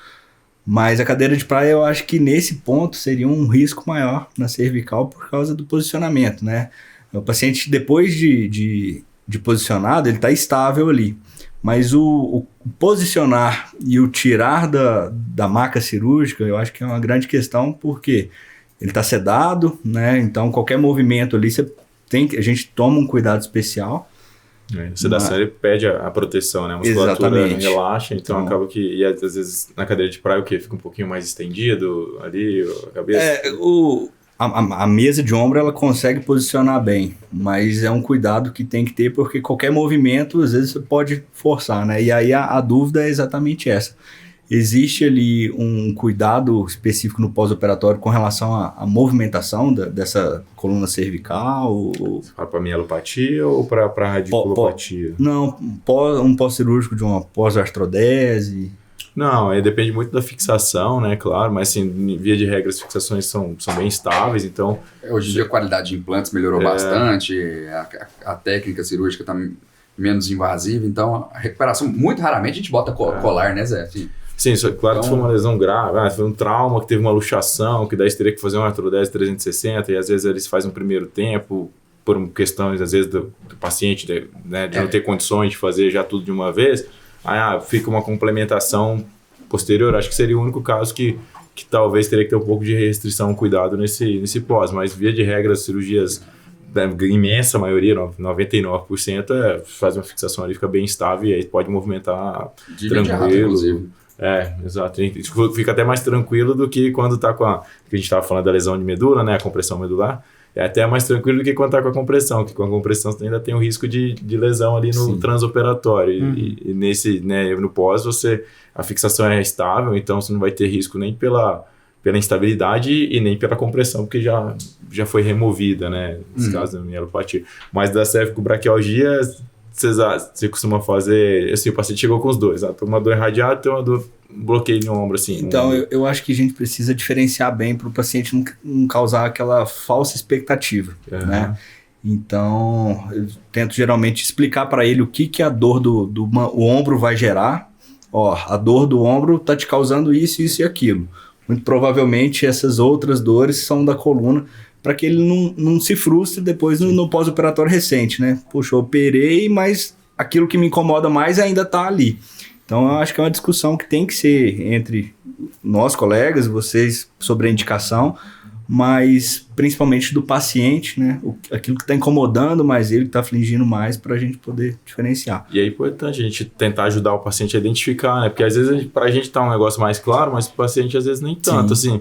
mas a cadeira de praia eu acho que nesse ponto seria um risco maior na cervical por causa do posicionamento, né? O paciente, depois de posicionado, ele está estável ali, mas o posicionar e o tirar da maca cirúrgica, eu acho que é uma grande questão, porque ele está sedado, né? Então qualquer movimento ali, a gente toma um cuidado especial. A sedação ele pede a proteção, né? A musculatura relaxa, então acaba que, e às vezes na cadeira de praia o quê? Fica um pouquinho mais estendido ali, a cabeça? A mesa de ombro ela consegue posicionar bem, mas é um cuidado que tem que ter, porque qualquer movimento às vezes você pode forçar, né? E aí a dúvida é exatamente essa. Existe ali um cuidado específico no pós-operatório com relação à movimentação dessa coluna cervical? Você fala para mielopatia ou para radiculopatia? Não, um pós-cirúrgico de uma pós-artrodese. Não, depende muito da fixação, né, claro, mas assim, via de regra as fixações são bem estáveis, então... Hoje em dia a qualidade de implantes melhorou bastante, a técnica cirúrgica está menos invasiva, então a recuperação, muito raramente a gente bota colar, né, Zé? Sim, claro que foi uma lesão grave, foi um trauma que teve uma luxação, que daí você teria que fazer uma artrodese 360 e às vezes eles fazem um primeiro tempo por questões, às vezes, do paciente, né, de não ter condições de fazer já tudo de uma vez, aí fica uma complementação posterior. Acho que seria o único caso que talvez teria que ter um pouco de restrição, cuidado nesse pós, mas via de regra as cirurgias, da imensa maioria, 99%, faz uma fixação ali, fica bem estável e aí pode movimentar de tranquilo. Exato. Fica até mais tranquilo do que quando tá que a gente estava falando da lesão de medula, né, a compressão medular. É até mais tranquilo do que quando tá com a compressão, que com a compressão você ainda tem o risco de lesão ali no transoperatório. E nesse, né, no pós, a fixação é estável, então você não vai ter risco nem pela instabilidade e nem pela compressão, porque já foi removida, né, nesse caso da mielopatia. Mas da cervicobraquialgia, você costuma fazer, assim, o paciente chegou com os dois, tem uma dor irradiada, tem uma dor, bloqueio no ombro, assim. Então, eu acho que a gente precisa diferenciar bem para o paciente não causar aquela falsa expectativa, né? Então, eu tento geralmente explicar para ele o que a dor o ombro vai gerar. A dor do ombro está te causando isso, isso e aquilo. Muito provavelmente essas outras dores são da coluna, para que ele não se frustre depois no pós-operatório recente, né? Poxa, eu operei, mas aquilo que me incomoda mais ainda está ali. Então, eu acho que é uma discussão que tem que ser entre nós, colegas, vocês, sobre a indicação, mas principalmente do paciente, né? Aquilo que está incomodando mais ele, que está afligindo mais, para a gente poder diferenciar. E é importante a gente tentar ajudar o paciente a identificar, né? Porque às vezes para a gente tá um negócio mais claro, mas para o paciente às vezes nem tanto, assim.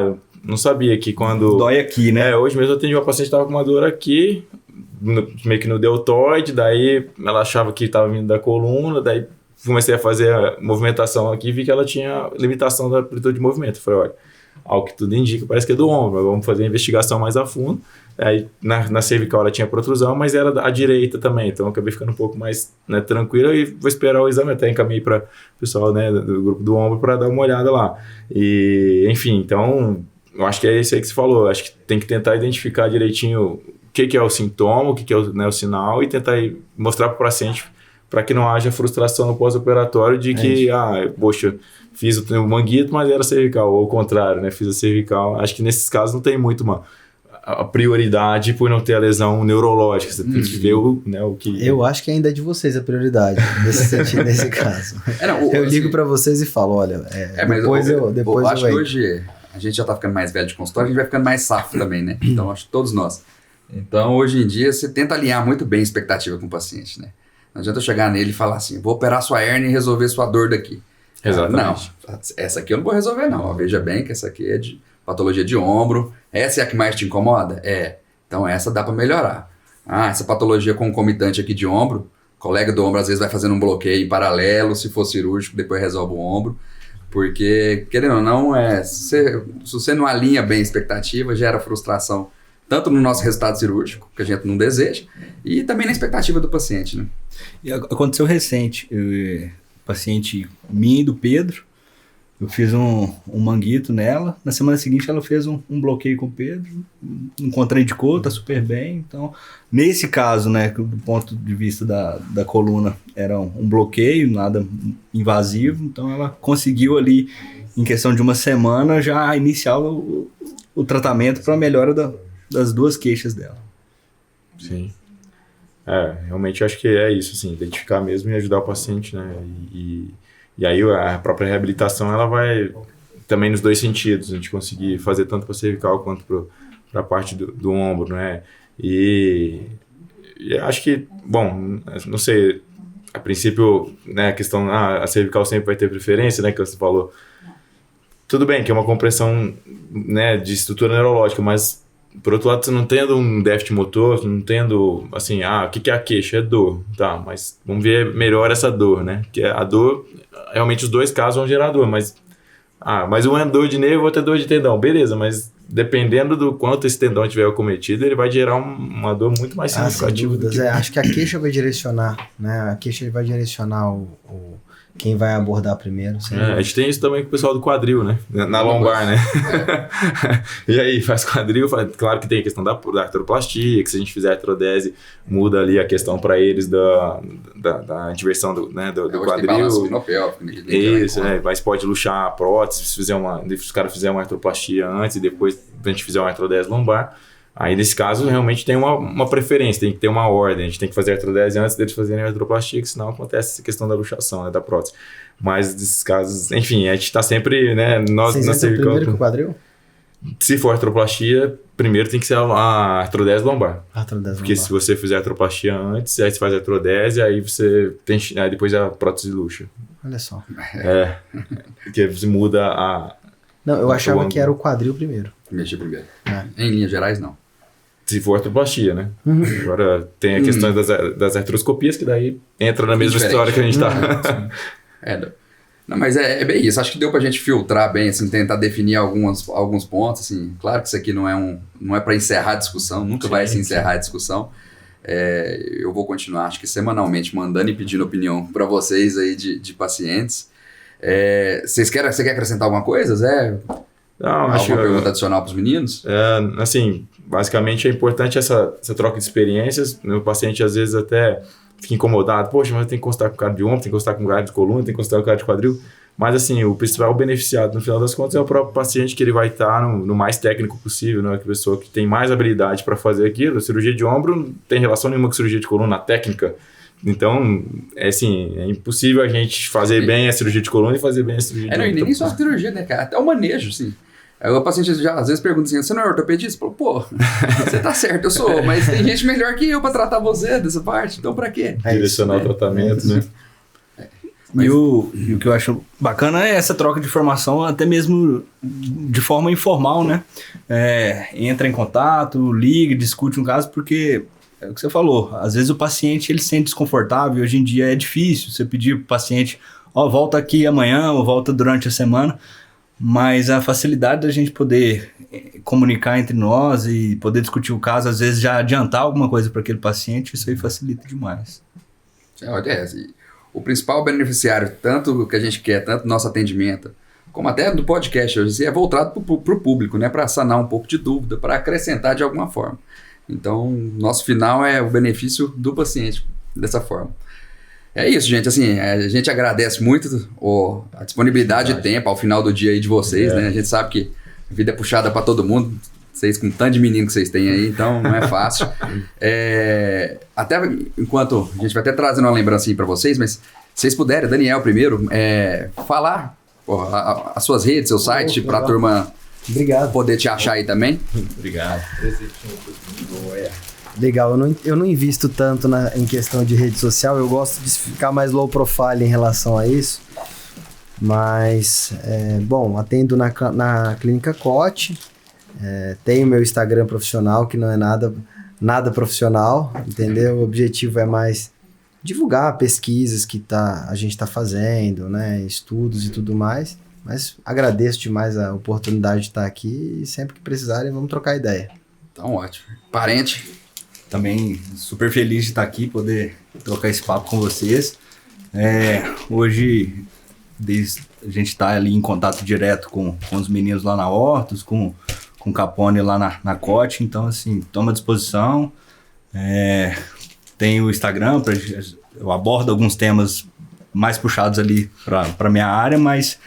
Eu não sabia que quando... Dói aqui, né? Hoje mesmo eu atendi uma paciente que estava com uma dor aqui, meio que no deltoide, daí ela achava que estava vindo da coluna, daí comecei a fazer a movimentação aqui e vi que ela tinha limitação da amplitude de movimento. Eu falei, olha, ao que tudo indica, parece que é do ombro, mas vamos fazer a investigação mais a fundo. Aí na cervical ela tinha protrusão, mas era à direita também, então eu acabei ficando um pouco mais, né, tranquilo e vou esperar o exame, até encaminhei para o pessoal, né, do grupo do ombro para dar uma olhada lá. E, enfim, então, eu acho que é isso aí que você falou, acho que tem que tentar identificar direitinho o que é o sintoma, o que é o sinal e tentar mostrar para o paciente para que não haja frustração no pós-operatório de que, poxa, fiz o manguito, mas era cervical, ou ao contrário, né, fiz a cervical. Acho que nesses casos não tem muito a prioridade por não ter a lesão neurológica, você tem que ver o que... Eu acho que ainda é de vocês a prioridade, nesse caso. Eu ligo para vocês e falo, olha, depois eu acho que hoje a gente já tá ficando mais velho de consultório, a gente vai ficando mais safo também, né? Então, acho que todos nós. Então, hoje em dia, você tenta alinhar muito bem a expectativa com o paciente, né? Não adianta eu chegar nele e falar assim, vou operar sua hérnia e resolver sua dor daqui. Exatamente. Não, essa aqui eu não vou resolver não. Veja bem que essa aqui é de patologia de ombro. Essa é a que mais te incomoda? Então essa dá para melhorar. Essa patologia concomitante aqui de ombro, o colega do ombro às vezes vai fazendo um bloqueio em paralelo, se for cirúrgico, depois resolve o ombro. Porque, querendo ou não, se você não alinha bem a expectativa, gera frustração. Tanto no nosso resultado cirúrgico, que a gente não deseja, e também na expectativa do paciente, né? E aconteceu recente, paciente minha e do Pedro, eu fiz um manguito nela, na semana seguinte ela fez um bloqueio com o Pedro, não contraindicou, tá super bem, então, nesse caso, né, do ponto de vista da coluna, era um bloqueio, nada invasivo, então ela conseguiu ali, em questão de uma semana, já iniciar o tratamento para a melhora das duas queixas dela. Sim. Realmente eu acho que é isso, assim, identificar mesmo e ajudar o paciente, né? E aí a própria reabilitação, ela vai também nos dois sentidos, a gente conseguir fazer tanto para a cervical quanto para a parte do ombro, né? E acho que, bom, não sei, a princípio, né, a questão, a cervical sempre vai ter preferência, né, que você falou. Tudo bem que é uma compressão, né, de estrutura neurológica, mas por outro lado, você não tendo um déficit motor, não tendo, assim, o que é a queixa? É dor, tá, mas vamos ver melhor essa dor, né? Porque a dor, realmente os dois casos vão gerar dor, mas um é dor de nervo, outro é dor de tendão, beleza, mas dependendo do quanto esse tendão tiver acometido, ele vai gerar uma dor muito mais significativa. Sem dúvidas, acho que a queixa vai direcionar, né? A queixa vai direcionar quem vai abordar primeiro. A gente tem isso também com o pessoal do quadril, né? Na lombar, né? E aí, faz quadril, claro que tem a questão da artroplastia, que se a gente fizer artrodese, muda ali a questão para eles da diversão do quadril. Isso, né? Mas pode luxar a prótese, se os caras fizerem uma artroplastia antes e depois a gente fizer uma artrodese lombar. Aí, nesse caso, realmente tem uma preferência, tem que ter uma ordem. A gente tem que fazer a artrodese antes deles fazerem a artroplastia, que senão acontece essa questão da luxação, né, da prótese. Mas, nesses casos, enfim, a gente está sempre, né, Vocês entram primeiro com o quadril? Se for artroplastia, primeiro tem que ser a artrodese lombar. Porque se você fizer a artroplastia antes, aí você faz a artrodese, aí você tem, aí depois a prótese luxa. Olha só. Porque você muda a... Não, eu achava que era o quadril primeiro. Mexer primeiro. Em linhas gerais, não. Se for artroplastia, né? Agora tem a questão das artroscopias, que daí entra na mesma história que a gente tá. Não, mas é bem isso. Acho que deu pra gente filtrar bem, assim, tentar definir alguns pontos, assim. Claro que isso aqui não é para encerrar a discussão, nunca vai se encerrar a discussão. Eu vou continuar, acho que semanalmente, mandando e pedindo opinião para vocês aí de pacientes. Você quer acrescentar alguma coisa, Zé? Não, alguma pergunta adicional para os meninos? Assim, basicamente é importante essa troca de experiências. O paciente às vezes até fica incomodado. Poxa, mas tem que constar com o cara de ombro, tem que constar com o cara de coluna, tem que constar com o cara de quadril. Mas, assim, o principal beneficiado, no final das contas, é o próprio paciente, que ele vai estar no mais técnico possível, né? A pessoa que tem mais habilidade para fazer aquilo. A cirurgia de ombro não tem relação nenhuma com cirurgia de coluna, técnica. Então, é assim, é impossível a gente fazer bem a cirurgia de coluna e fazer bem a cirurgia de ombro. Nem só a cirurgia, né, cara? Até o manejo, assim. Aí o paciente já às vezes pergunta assim, você não é ortopedista? Pô, você tá certo, eu sou, mas tem gente melhor que eu pra tratar você dessa parte, então pra quê? Direcionar o tratamento, né? E o que eu acho bacana é essa troca de informação, até mesmo de forma informal, né? Entra em contato, liga, discute um caso, porque é o que você falou, às vezes o paciente ele se sente desconfortável, hoje em dia é difícil você pedir pro paciente, volta aqui amanhã ou volta durante a semana, mas a facilidade da gente poder comunicar entre nós e poder discutir o caso, às vezes já adiantar alguma coisa para aquele paciente, isso aí facilita demais. O principal beneficiário, tanto que a gente quer, tanto do nosso atendimento, como até do podcast hoje, é voltado para o público, né? Para sanar um pouco de dúvida, para acrescentar de alguma forma. Então, nosso final é o benefício do paciente, dessa forma. É isso, gente. Assim, a gente agradece muito a disponibilidade de tempo ao final do dia aí de vocês, né? A gente sabe que a vida é puxada para todo mundo, vocês com tanto de menino que vocês têm aí, então não é fácil. Até enquanto a gente vai até trazendo uma lembrança para vocês, mas se vocês puderem, Daniel primeiro, falar as suas redes, seu site, para a turma poder te achar aí também. Obrigado. Legal, eu não invisto tanto em questão de rede social, eu gosto de ficar mais low profile em relação a isso, mas, atendo na Clínica Cote, tenho meu Instagram profissional, que não é nada profissional, entendeu? O objetivo é mais divulgar pesquisas que a gente está fazendo, né, estudos e tudo mais, mas agradeço demais a oportunidade de estar aqui e sempre que precisarem vamos trocar ideia. Então, ótimo. Parente? Também super feliz de estar aqui, poder trocar esse papo com vocês. Hoje, a gente está ali em contato direto com os meninos lá na Hortus, com o Capone lá na Cote, então assim, toma à disposição. Tem o Instagram, eu abordo alguns temas mais puxados ali para minha área, mas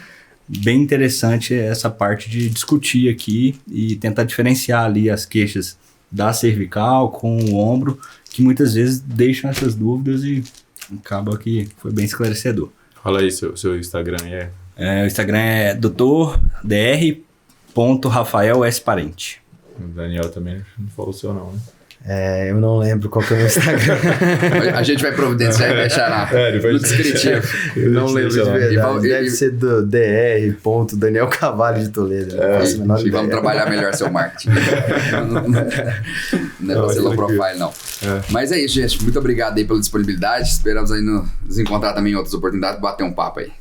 bem interessante essa parte de discutir aqui e tentar diferenciar ali as queixas da cervical com o ombro, que muitas vezes deixam essas dúvidas e acaba que foi bem esclarecedor. Fala aí, seu Instagram o Instagram é dr.rafael.s.parente. O Daniel também não falou o seu não, né? Eu não lembro qual que é o meu Instagram. A gente vai providenciar e deixar no descritivo. Eu não lembro de verdade. Deve ser do dr.daniel Carvalho de Toledo. E vamos trabalhar melhor seu marketing. Não é pra ser low profile, não. Mas é isso, gente. Muito obrigado aí pela disponibilidade. Esperamos aí nos encontrar também em outras oportunidades, bater um papo aí.